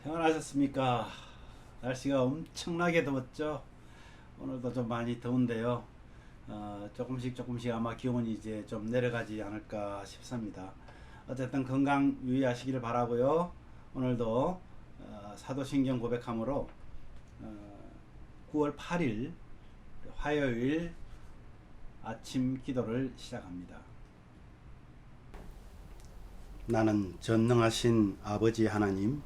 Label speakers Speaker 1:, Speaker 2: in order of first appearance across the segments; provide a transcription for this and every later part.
Speaker 1: 평안하셨습니까? 날씨가 엄청나게 더웠죠? 오늘도 좀 많이 더운데요. 조금씩 아마 기온이 이제 좀 내려가지 않을까 싶습니다. 어쨌든 건강 유의하시기를 바라고요. 오늘도 사도신경 고백함으로 9월 8일 화요일 아침 기도를 시작합니다. 나는 전능하신 아버지 하나님,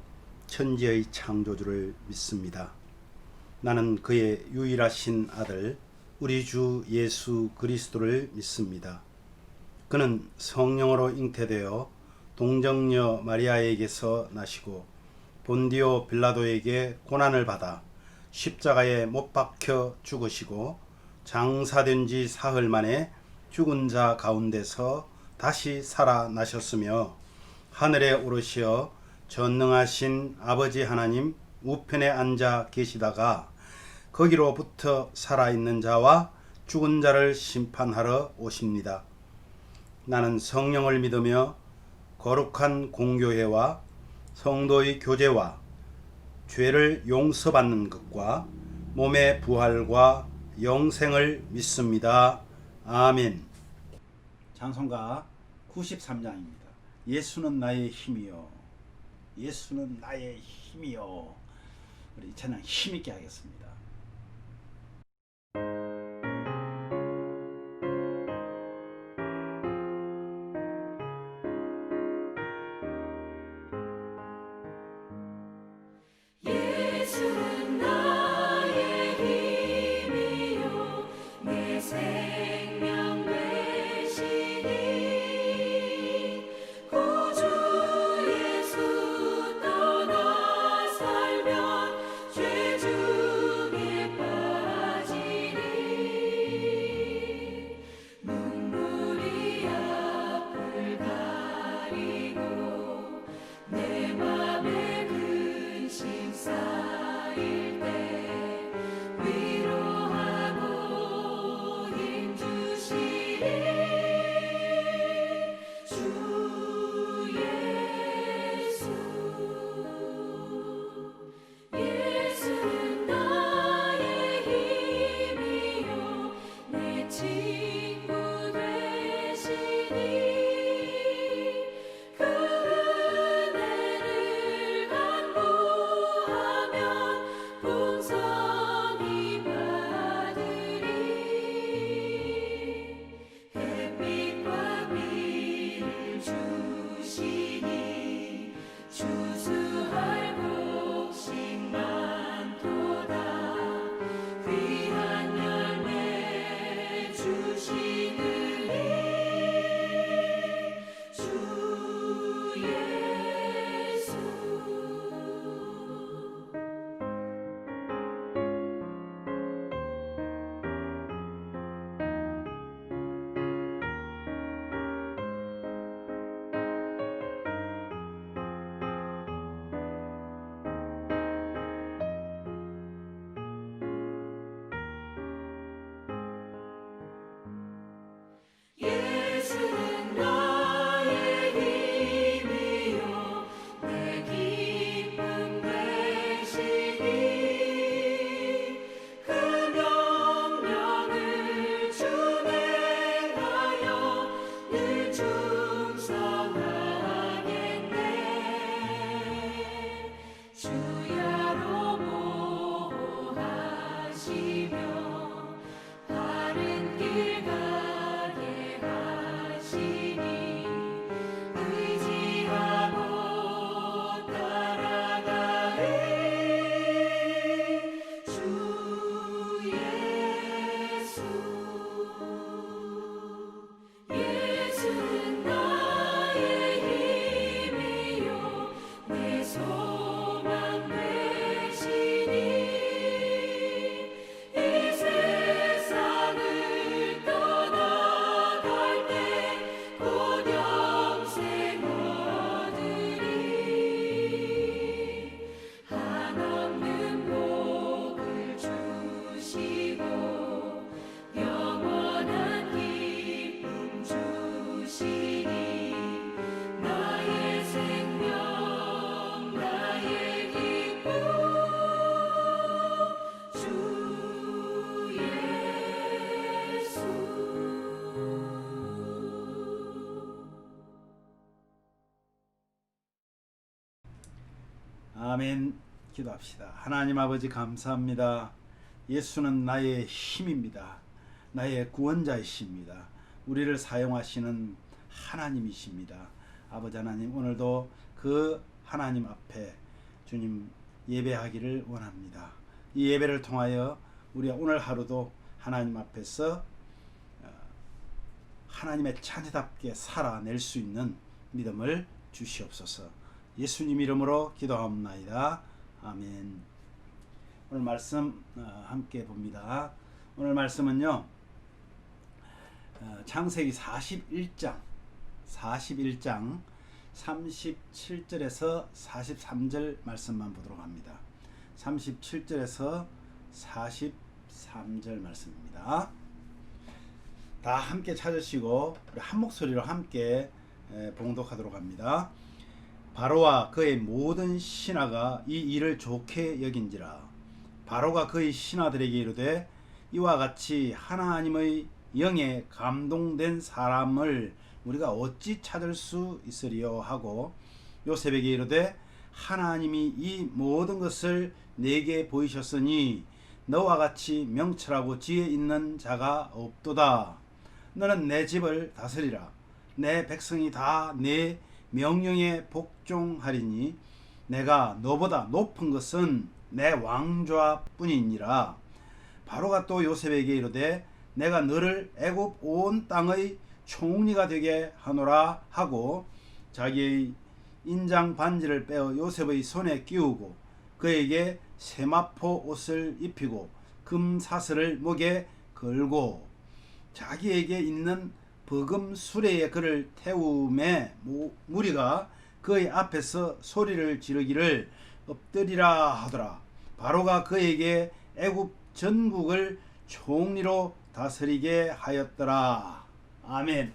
Speaker 1: 천지의 창조주를 믿습니다. 나는 그의 유일하신 아들 우리 주 예수 그리스도를 믿습니다. 그는 성령으로 잉태되어 동정녀 마리아에게서 나시고 본디오 빌라도에게 고난을 받아 십자가에 못 박혀 죽으시고 장사된 지 사흘 만에 죽은 자 가운데서 다시 살아나셨으며 하늘에 오르시어 전능하신 아버지 하나님 우편에 앉아 계시다가 거기로부터 살아있는 자와 죽은 자를 심판하러 오십니다. 나는 성령을 믿으며 거룩한 공교회와 성도의 교제와 죄를 용서받는 것과 몸의 부활과 영생을 믿습니다. 아멘. 찬송가 93장입니다. 예수는 나의 힘이요. 예수는 나의 힘이요. 우리 찬양 힘있게 하겠습니다.
Speaker 2: 예수는 나의 힘이요 내 생명 되시니 구주 예수 떠나 살면 죄 중에
Speaker 1: 아멘. 기도합시다. 하나님 아버지 감사합니다. 예수는 나의 힘입니다. 나의 구원자이십니다. 우리를 사용하시는 하나님이십니다. 아버지 하나님, 오늘도 그 하나님 앞에 주님 예배하기를 원합니다. 이 예배를 통하여 우리가 오늘 하루도 하나님 앞에서 하나님의 자녀답게 살아낼 수 있는 믿음을 주시옵소서. 예수님 이름으로 기도하옵나이다. 아멘. 오늘 말씀 함께 봅니다. 오늘 말씀은요, 창세기 41장 37절에서 43절 말씀만 보도록 합니다. 37절에서 43절 말씀입니다. 다 함께 찾으시고 우리 한 목소리로 함께 봉독하도록 합니다. 바로와 그의 모든 신하가 이 일을 좋게 여긴지라. 바로가 그의 신하들에게 이르되 이와 같이 하나님의 영에 감동된 사람을 우리가 어찌 찾을 수 있으리요 하고 요셉에게 이르되 하나님이 이 모든 것을 내게 보이셨으니 너와 같이 명철하고 지혜 있는 자가 없도다. 너는 내 집을 다스리라. 내 백성이 다 내 명령에 복종하리니 내가 너보다 높은 것은 내 왕좌뿐이니라. 바로가 또 요셉에게 이르되 내가 너를 애굽 온 땅의 총리가 되게 하노라 하고 자기의 인장 반지를 빼어 요셉의 손에 끼우고 그에게 세마포 옷을 입히고 금 사슬을 목에 걸고 자기에게 있는 버금 수레에 그를 태우매 무리가 그의 앞에서 소리를 지르기를 엎드리라 하더라. 바로가 그에게 애굽 전국을 총리로 다스리게 하였더라. 아멘.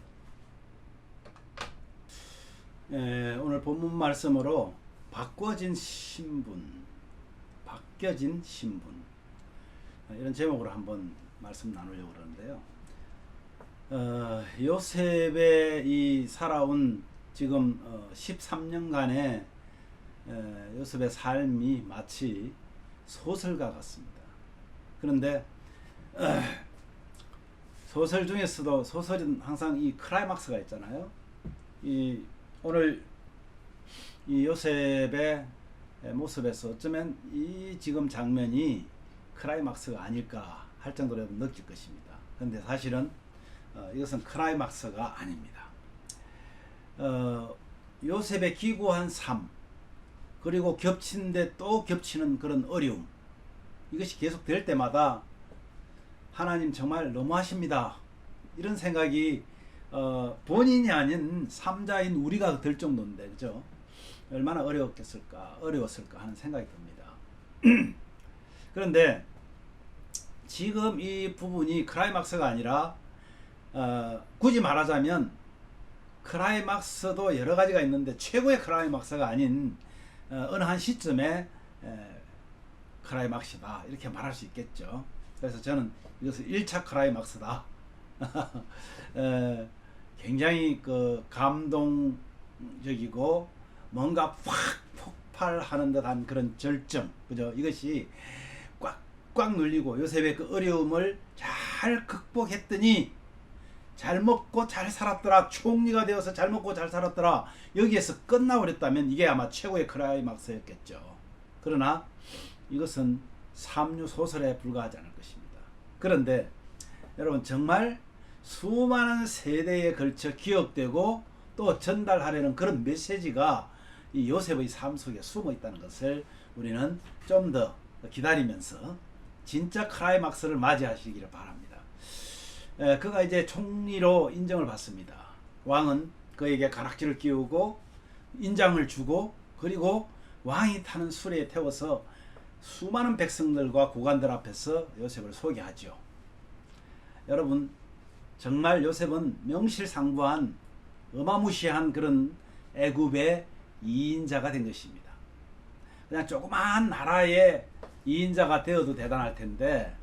Speaker 1: 오늘 본문 말씀으로 바뀌어진 신분 이런 제목으로 한번 말씀 나누려고 그러는데요. 요셉의 이 살아온 지금 13년간의 요셉의 삶이 마치 소설가 같습니다. 그런데 소설 중에서도 소설은 항상 이 클라이막스가 있잖아요. 오늘 이 요셉의 모습에서 어쩌면 이 지금 장면이 클라이막스가 아닐까 할 정도로 느낄 것입니다. 그런데 사실은 이것은 클라이막스가 아닙니다. 요셉의 기구한 삶, 그리고 겹치는데 또 겹치는 그런 어려움, 이것이 계속 될 때마다 하나님 정말 너무하십니다, 이런 생각이 본인이 아닌 삼자인 우리가 들 정도인데, 그죠? 얼마나 어려웠을까 하는 생각이 듭니다. 그런데 지금 이 부분이 클라이막스가 아니라 굳이 말하자면 클라이막스도 여러 가지가 있는데 최고의 클라이막스가 아닌 어느 한 시점에 클라이막스다, 이렇게 말할 수 있겠죠. 그래서 저는 이것을 1차 클라이막스다. 굉장히 그 감동적이고 뭔가 확 폭발하는 듯한 그런 절정, 그죠? 이것이 꽉 눌리고 요셉의 그 어려움을 잘 극복했더니 잘 먹고 잘 살았더라, 총리가 되어서 잘 먹고 잘 살았더라, 여기에서 끝나버렸다면 이게 아마 최고의 클라이막스였겠죠. 그러나 이것은 삼류 소설에 불과하지 않을 것입니다. 그런데 여러분, 정말 수많은 세대에 걸쳐 기억되고 또 전달하려는 그런 메시지가 이 요셉의 삶 속에 숨어 있다는 것을 우리는 좀 더 기다리면서 진짜 클라이막스를 맞이하시기를 바랍니다. 그가 이제 총리로 인정을 받습니다. 왕은 그에게 가락지를 끼우고 인장을 주고, 그리고 왕이 타는 수레에 태워서 수많은 백성들과 고관들 앞에서 요셉을 소개하죠. 여러분, 정말 요셉은 명실상부한 어마무시한 그런 애굽의 2인자가 된 것입니다. 그냥 조그마한 나라의 2인자가 되어도 대단할 텐데,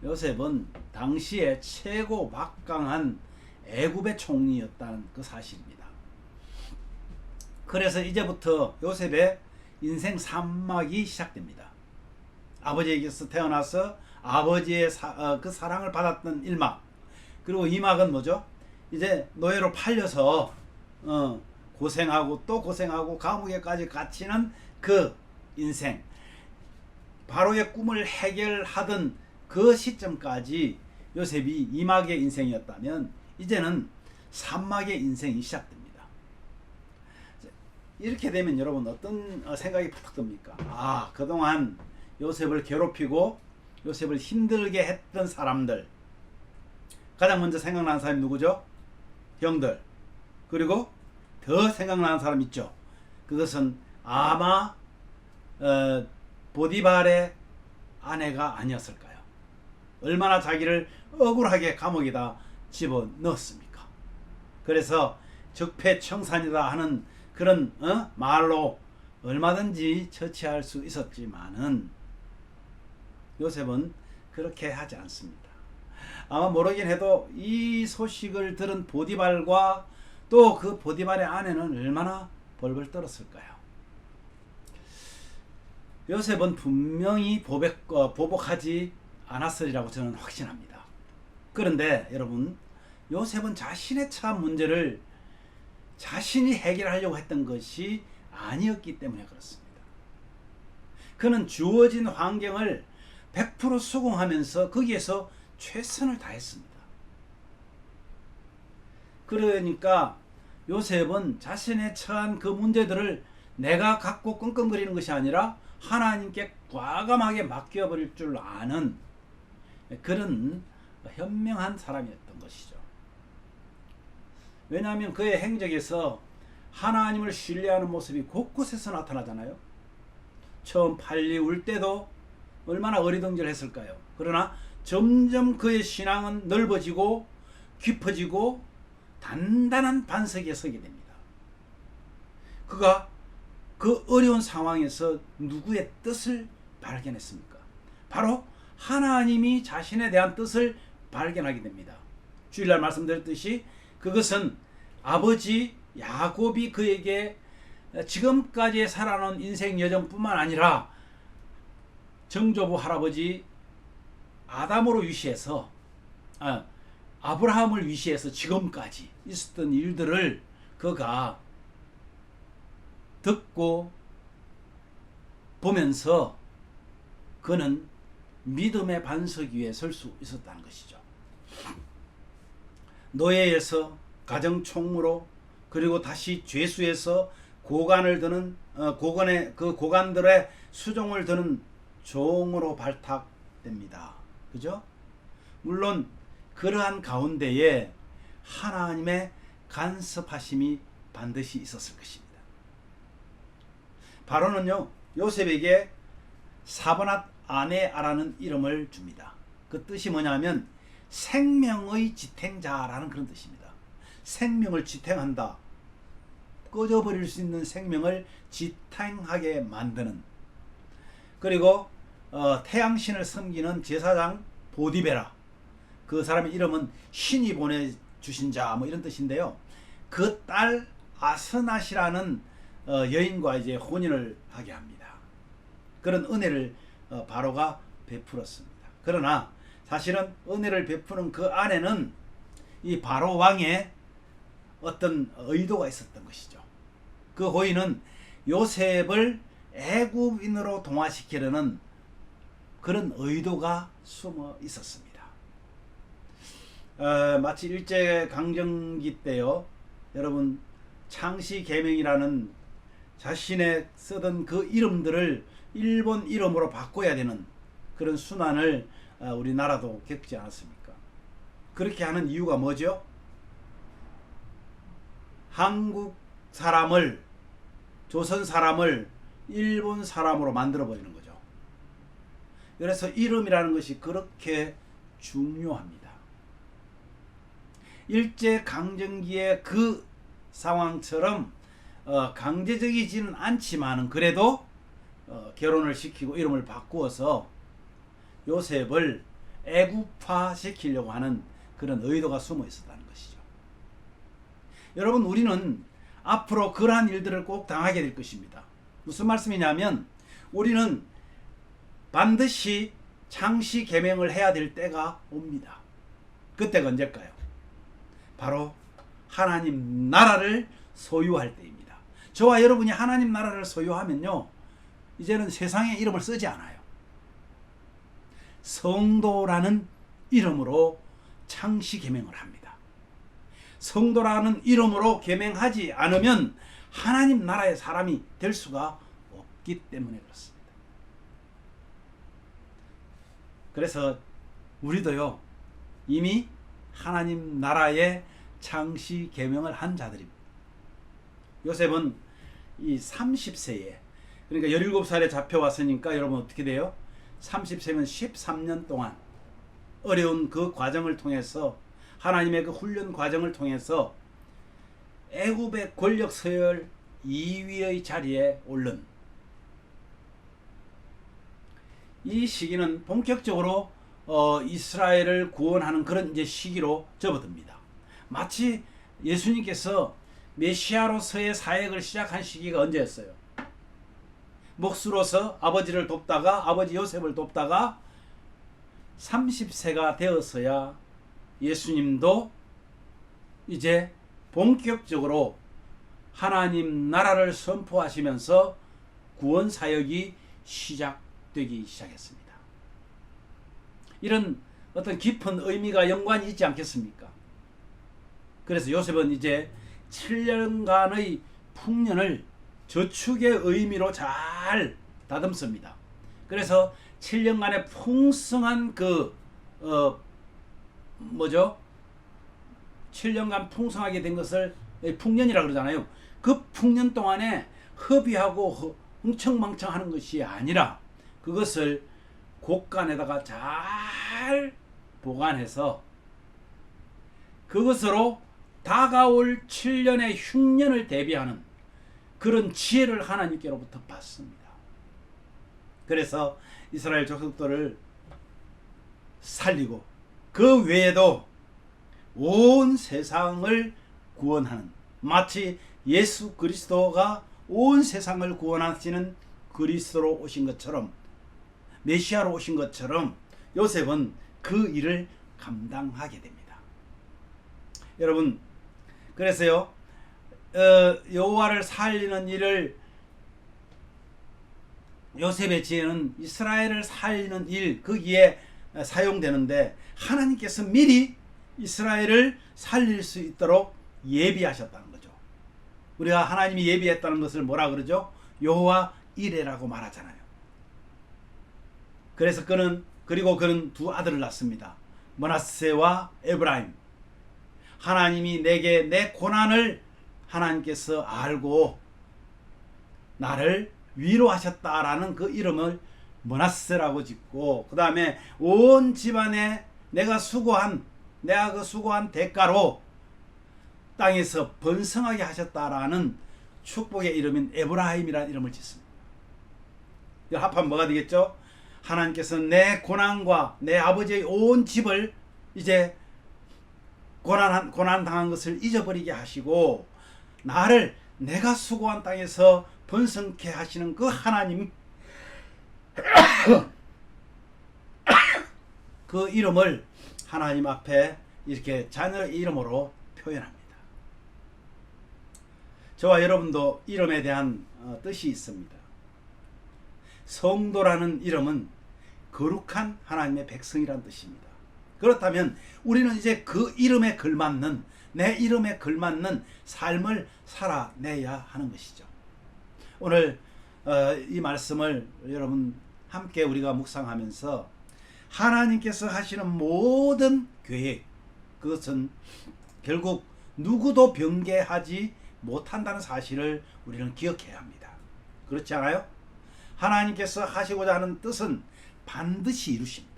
Speaker 1: 요셉은 당시에 최고 막강한 애굽의 총리였다는 그 사실입니다. 그래서 이제부터 요셉의 인생 3막이 시작됩니다. 아버지에게서 태어나서 아버지의 그 사랑을 받았던 1막, 그리고 2막은 뭐죠? 이제 노예로 팔려서 고생하고 또 고생하고 감옥에까지 갇히는 그 인생, 바로의 꿈을 해결하던 그 시점까지 요셉이 2막의 인생이었다면 이제는 3막의 인생이 시작됩니다. 이렇게 되면 여러분 어떤 생각이 팍 듭니까? 아, 그동안 요셉을 괴롭히고 요셉을 힘들게 했던 사람들, 가장 먼저 생각나는 사람이 누구죠? 형들. 그리고 더 생각나는 사람 있죠. 그것은 아마 보디발의 아내가 아니었을까요? 얼마나 자기를 억울하게 감옥에다 집어넣었습니까? 그래서 적폐청산이다 하는 그런 말로 얼마든지 처치할 수 있었지만은 요셉은 그렇게 하지 않습니다. 아마 모르긴 해도 이 소식을 들은 보디발과 또 그 보디발의 아내는 얼마나 벌벌 떨었을까요? 요셉은 분명히 보복하지 않았으리라고 저는 확신합니다. 그런데 여러분, 요셉은 자신의 처한 문제를 자신이 해결하려고 했던 것이 아니었기 때문에 그렇습니다. 그는 주어진 환경을 100% 수긍하면서 거기에서 최선을 다했습니다. 그러니까 요셉은 자신의 처한 그 문제들을 내가 갖고 끙끙거리는 것이 아니라 하나님께 과감하게 맡겨버릴 줄 아는 그런 현명한 사람이었던 것이죠. 왜냐하면 그의 행적에서 하나님을 신뢰하는 모습이 곳곳에서 나타나잖아요. 처음 팔리 울 때도 얼마나 어리둥절했을까요? 그러나 점점 그의 신앙은 넓어지고 깊어지고 단단한 반석에 서게 됩니다. 그가 그 어려운 상황에서 누구의 뜻을 발견했습니까? 바로 하나님이 자신에 대한 뜻을 발견하게 됩니다. 주일날 말씀드렸듯이 그것은 아버지 야곱이 그에게 지금까지 살아온 인생 여정뿐만 아니라 정조부 할아버지 아담으로 위시해서 아브라함을 위시해서 지금까지 있었던 일들을 그가 듣고 보면서 그는 믿음의 반석 위에 설 수 있었다는 것이죠. 노예에서 가정총무로, 그리고 다시 죄수에서 고관을 드는 고관의 그 고관들의 수종을 드는 종으로 발탁됩니다. 그죠? 물론 그러한 가운데에 하나님의 간섭하심이 반드시 있었을 것입니다. 바로는요, 요셉에게 사바낫 아네아라는 이름을 줍니다. 그 뜻이 뭐냐면 생명의 지탱자라는 그런 뜻입니다. 생명을 지탱한다. 꺼져버릴 수 있는 생명을 지탱하게 만드는. 그리고 태양신을 섬기는 제사장 보디베라, 그 사람의 이름은 신이 보내주신 자, 뭐 이런 뜻인데요. 그 딸 아스낫이라는 여인과 이제 혼인을 하게 합니다. 그런 은혜를 바로가 베풀었습니다. 그러나 사실은 은혜를 베푸는 그 안에는 이 바로 왕의 어떤 의도가 있었던 것이죠. 그 호의는 요셉을 애굽인으로 동화시키려는 그런 의도가 숨어 있었습니다. 마치 일제강점기 때요, 여러분, 창씨개명이라는 자신의 쓰던 그 이름들을 일본 이름으로 바꿔야 되는 그런 순환을 우리나라도 겪지 않았습니까? 그렇게 하는 이유가 뭐죠? 한국 사람을, 조선 사람을 일본 사람으로 만들어 버리는 거죠. 그래서 이름이라는 것이 그렇게 중요합니다. 일제강점기의 그 상황처럼 강제적이지는 않지만 그래도 결혼을 시키고 이름을 바꾸어서 요셉을 애국화 시키려고 하는 그런 의도가 숨어 있었다는 것이죠. 여러분, 우리는 앞으로 그러한 일들을 꼭 당하게 될 것입니다. 무슨 말씀이냐면 우리는 반드시 창시 계명을 해야 될 때가 옵니다. 그때가 언제일까요? 바로 하나님 나라를 소유할 때입니다. 저와 여러분이 하나님 나라를 소유하면요, 이제는 세상에 이름을 쓰지 않아요. 성도라는 이름으로 창시 계명을 합니다. 성도라는 이름으로 계명하지 않으면 하나님 나라의 사람이 될 수가 없기 때문에 그렇습니다. 그래서 우리도요, 이미 하나님 나라의 창시 계명을 한 자들입니다. 요셉은 이 30세에, 그러니까 17살에 잡혀왔으니까 여러분 어떻게 돼요? 30세면 13년 동안 어려운 그 과정을 통해서, 하나님의 그 훈련 과정을 통해서 애굽의 권력 서열 2위의 자리에 오른 이 시기는 본격적으로 이스라엘을 구원하는 그런 이제 시기로 접어듭니다. 마치 예수님께서 메시아로서의 사역을 시작한 시기가 언제였어요? 목수로서 아버지를 돕다가, 아버지 요셉을 돕다가 30세가 되어서야 예수님도 이제 본격적으로 하나님 나라를 선포하시면서 구원 사역이 시작되기 시작했습니다. 이런 어떤 깊은 의미가 연관이 있지 않겠습니까? 그래서 요셉은 이제 7년간의 풍년을 저축의 의미로 잘 다듬습니다. 그래서 7년간의 풍성한 7년간 풍성하게 된 것을 풍년이라 그러잖아요. 그 풍년 동안에 허비하고 흥청망청하는 것이 아니라 그것을 곳간에다가 잘 보관해서 그것으로 다가올 7년의 흉년을 대비하는 그런 지혜를 하나님께로부터 받습니다. 그래서 이스라엘 족속들을 살리고 그 외에도 온 세상을 구원하는, 마치 예수 그리스도가 온 세상을 구원하시는 그리스도로 오신 것처럼, 메시아로 오신 것처럼 요셉은 그 일을 감당하게 됩니다. 여러분, 그래서요, 여호와를 살리는 일을, 요셉의 지혜는 이스라엘을 살리는 일, 거기에 사용되는데 하나님께서 미리 이스라엘을 살릴 수 있도록 예비하셨다는 거죠. 우리가 하나님이 예비했다는 것을 뭐라 그러죠? 여호와 이레라고 말하잖아요. 그래서 그는 두 아들을 낳습니다. 므낫세와 에브라임. 하나님이 내게 내 고난을 하나님께서 알고 나를 위로하셨다라는 그 이름을 므낫세라고 짓고, 그 다음에 온 집안에 내가 수고한 대가로 땅에서 번성하게 하셨다라는 축복의 이름인 에브라임이라는 이름을 짓습니다. 이 합하면 뭐가 되겠죠? 하나님께서 내 고난과 내 아버지의 온 집을 이제 고난 당한 것을 잊어버리게 하시고 나를 내가 수고한 땅에서 번성케 하시는 그 하나님, 그 이름을 하나님 앞에 이렇게 자녀의 이름으로 표현합니다. 저와 여러분도 이름에 대한 뜻이 있습니다. 성도라는 이름은 거룩한 하나님의 백성이라는 뜻입니다. 그렇다면 우리는 이제 그 이름에 걸맞는, 내 이름에 걸맞는 삶을 살아내야 하는 것이죠. 오늘 이 말씀을 여러분 함께 우리가 묵상하면서 하나님께서 하시는 모든 계획, 그것은 결국 누구도 변개하지 못한다는 사실을 우리는 기억해야 합니다. 그렇지 않아요? 하나님께서 하시고자 하는 뜻은 반드시 이루십니다.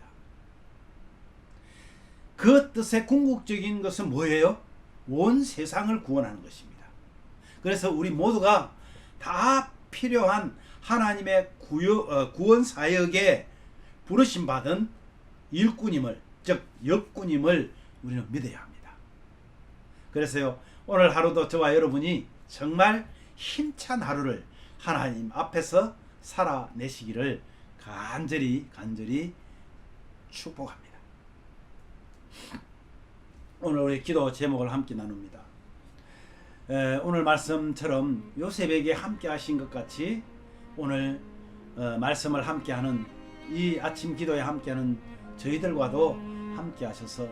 Speaker 1: 그 뜻의 궁극적인 것은 뭐예요? 온 세상을 구원하는 것입니다. 그래서 우리 모두가 다 필요한 하나님의 구원 사역에 부르심 받은 일꾼임을, 즉 역군임을 우리는 믿어야 합니다. 그래서요, 오늘 하루도 저와 여러분이 정말 힘찬 하루를 하나님 앞에서 살아내시기를 간절히 축복합니다. 오늘 우리 기도 제목을 함께 나눕니다. 오늘 말씀처럼 요셉에게 함께 하신 것 같이 오늘 말씀을 함께하는 이 아침 기도에 함께하는 저희들과도 함께 하셔서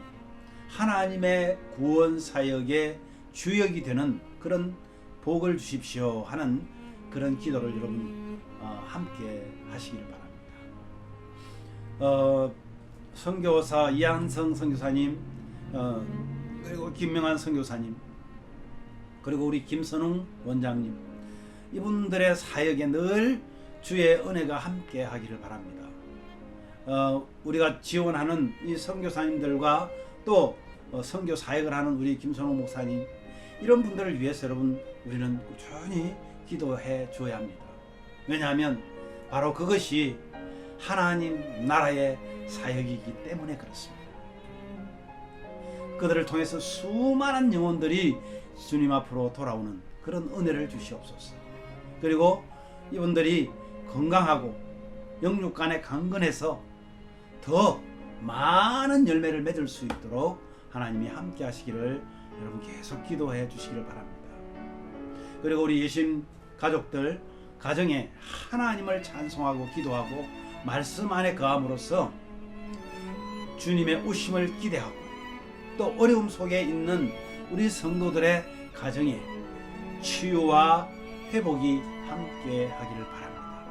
Speaker 1: 하나님의 구원 사역의 주역이 되는 그런 복을 주십시오 하는 그런 기도를 여러분 함께 하시기를 바랍니다. 선교사 이한성 선교사님, 그리고 김명환 선교사님, 그리고 우리 김선웅 원장님, 이분들의 사역에 늘 주의 은혜가 함께 하기를 바랍니다. 우리가 지원하는 이 선교사님들과 또 선교 사역을 하는 우리 김선웅 목사님, 이런 분들을 위해서 여러분 우리는 꾸준히 기도해 줘야 합니다. 왜냐하면 바로 그것이 하나님 나라의 사역이기 때문에 그렇습니다. 그들을 통해서 수많은 영혼들이 주님 앞으로 돌아오는 그런 은혜를 주시옵소서. 그리고 이분들이 건강하고 영육간에 강건해서 더 많은 열매를 맺을 수 있도록 하나님이 함께 하시기를 여러분 계속 기도해 주시기를 바랍니다. 그리고 우리 예심 가족들 가정에 하나님을 찬송하고 기도하고 말씀 안에 거함으로써 주님의 오심을 기대하고 또 어려움 속에 있는 우리 성도들의 가정에 치유와 회복이 함께 하기를 바랍니다.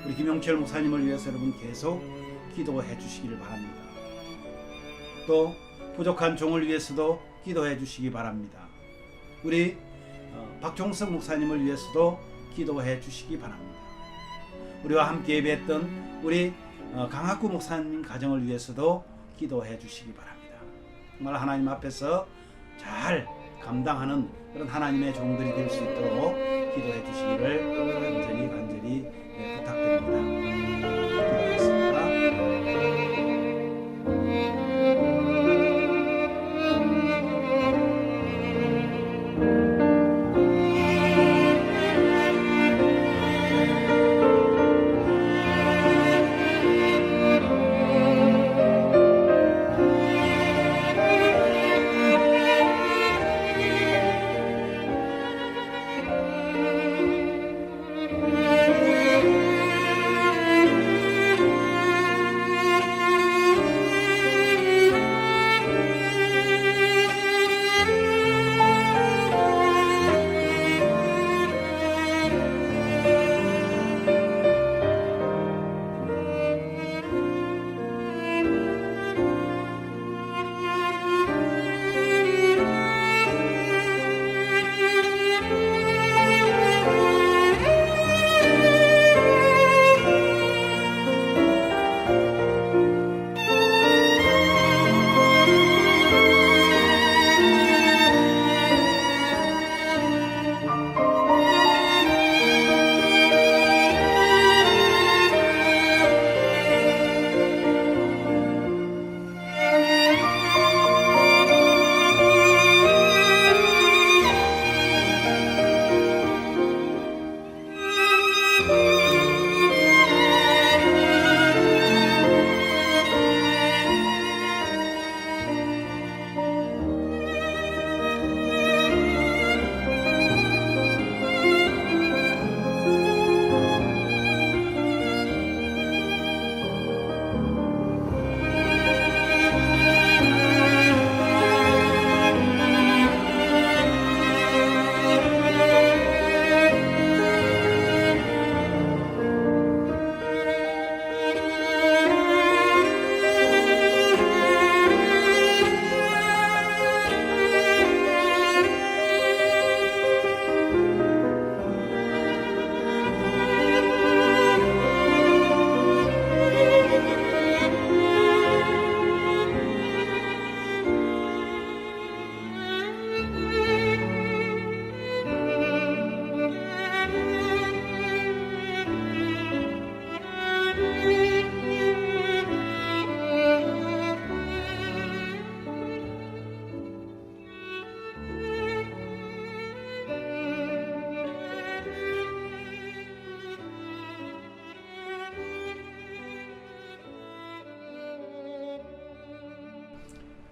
Speaker 1: 우리 김용철 목사님을 위해서 여러분 계속 기도해 주시기를 바랍니다. 또 부족한 종을 위해서도 기도해 주시기 바랍니다. 우리 박종석 목사님을 위해서도 기도해 주시기 바랍니다. 우리와 함께 예배했던 우리 강학구 목사님 가정을 위해서도 기도해 주시기 바랍니다. 정말 하나님 앞에서 잘 감당하는 그런 하나님의 종들이 될 수 있도록 기도해 주시기를 간절히 부탁드립니다. 기도하겠습니다.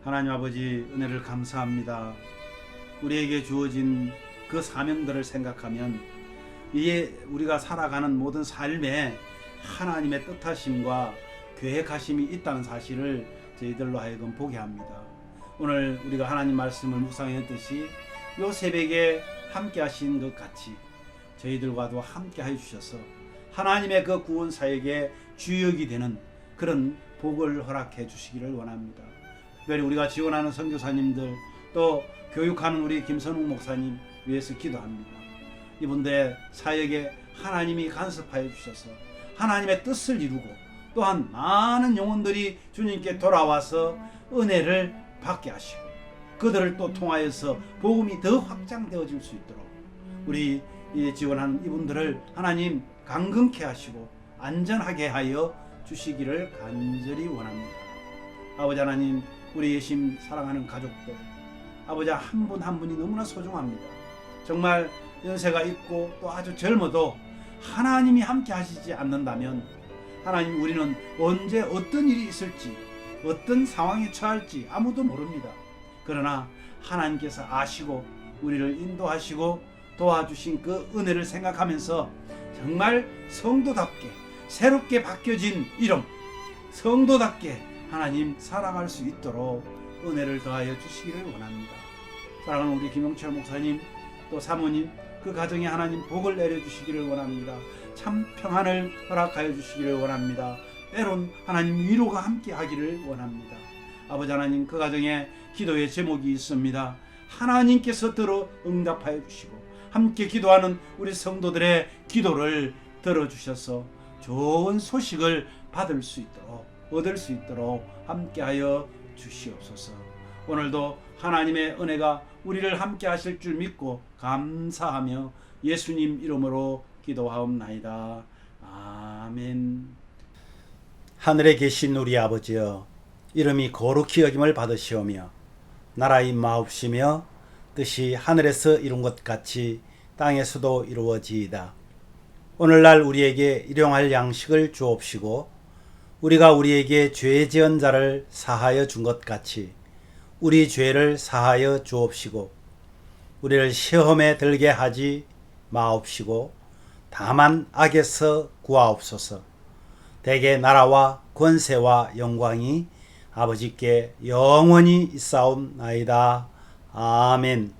Speaker 1: 하나님 아버지 은혜를 감사합니다. 우리에게 주어진 그 사명들을 생각하면 이에 우리가 살아가는 모든 삶에 하나님의 뜻하심과 계획하심이 있다는 사실을 저희들로 하여금 보게 합니다. 오늘 우리가 하나님 말씀을 묵상했듯이 요 새벽에 함께 하신 것 같이 저희들과도 함께 해주셔서 하나님의 그 구원 사역의 주역이 되는 그런 복을 허락해 주시기를 원합니다. 특별히 우리가 지원하는 선교사님들 또 교육하는 우리 김선웅 목사님 위해서 기도합니다. 이분들의 사역에 하나님이 간섭하여 주셔서 하나님의 뜻을 이루고 또한 많은 영혼들이 주님께 돌아와서 은혜를 받게 하시고 그들을 또 통하여서 복음이 더 확장되어질 수 있도록 우리 지원하는 이분들을 하나님 강건케 하시고 안전하게 하여 주시기를 간절히 원합니다. 아버지 하나님, 우리 예심 사랑하는 가족들, 아버지 한 분 한 분이 너무나 소중합니다. 정말 연세가 있고 또 아주 젊어도 하나님이 함께 하시지 않는다면 하나님, 우리는 언제 어떤 일이 있을지 어떤 상황에 처할지 아무도 모릅니다. 그러나 하나님께서 아시고 우리를 인도하시고 도와주신 그 은혜를 생각하면서 정말 성도답게 새롭게 바뀌어진 이름, 성도답게 하나님 살아갈 수 있도록 은혜를 더하여 주시기를 원합니다. 사랑하는 우리 김용철 목사님 또 사모님, 그 가정에 하나님 복을 내려주시기를 원합니다. 참 평안을 허락하여 주시기를 원합니다. 때론 하나님 위로가 함께 하기를 원합니다. 아버지 하나님, 그 가정에 기도의 제목이 있습니다. 하나님께서 들어 응답하여 주시고 함께 기도하는 우리 성도들의 기도를 들어주셔서 좋은 소식을 받을 수 있도록 얻을 수 있도록 함께하여 주시옵소서. 오늘도 하나님의 은혜가 우리를 함께 하실 줄 믿고 감사하며 예수님 이름으로 기도하옵나이다. 아멘. 하늘에 계신 우리 아버지여, 이름이 거룩히 여김을 받으시오며 나라의 마옵시며 뜻이 하늘에서 이룬 것 같이 땅에서도 이루어지이다. 오늘날 우리에게 일용할 양식을 주옵시고 우리가 우리에게 죄 지은 자를 사하여 준 것 같이 우리 죄를 사하여 주옵시고 우리를 시험에 들게 하지 마옵시고 다만 악에서 구하옵소서. 대개 나라와 권세와 영광이 아버지께 영원히 있사옵나이다. 아멘.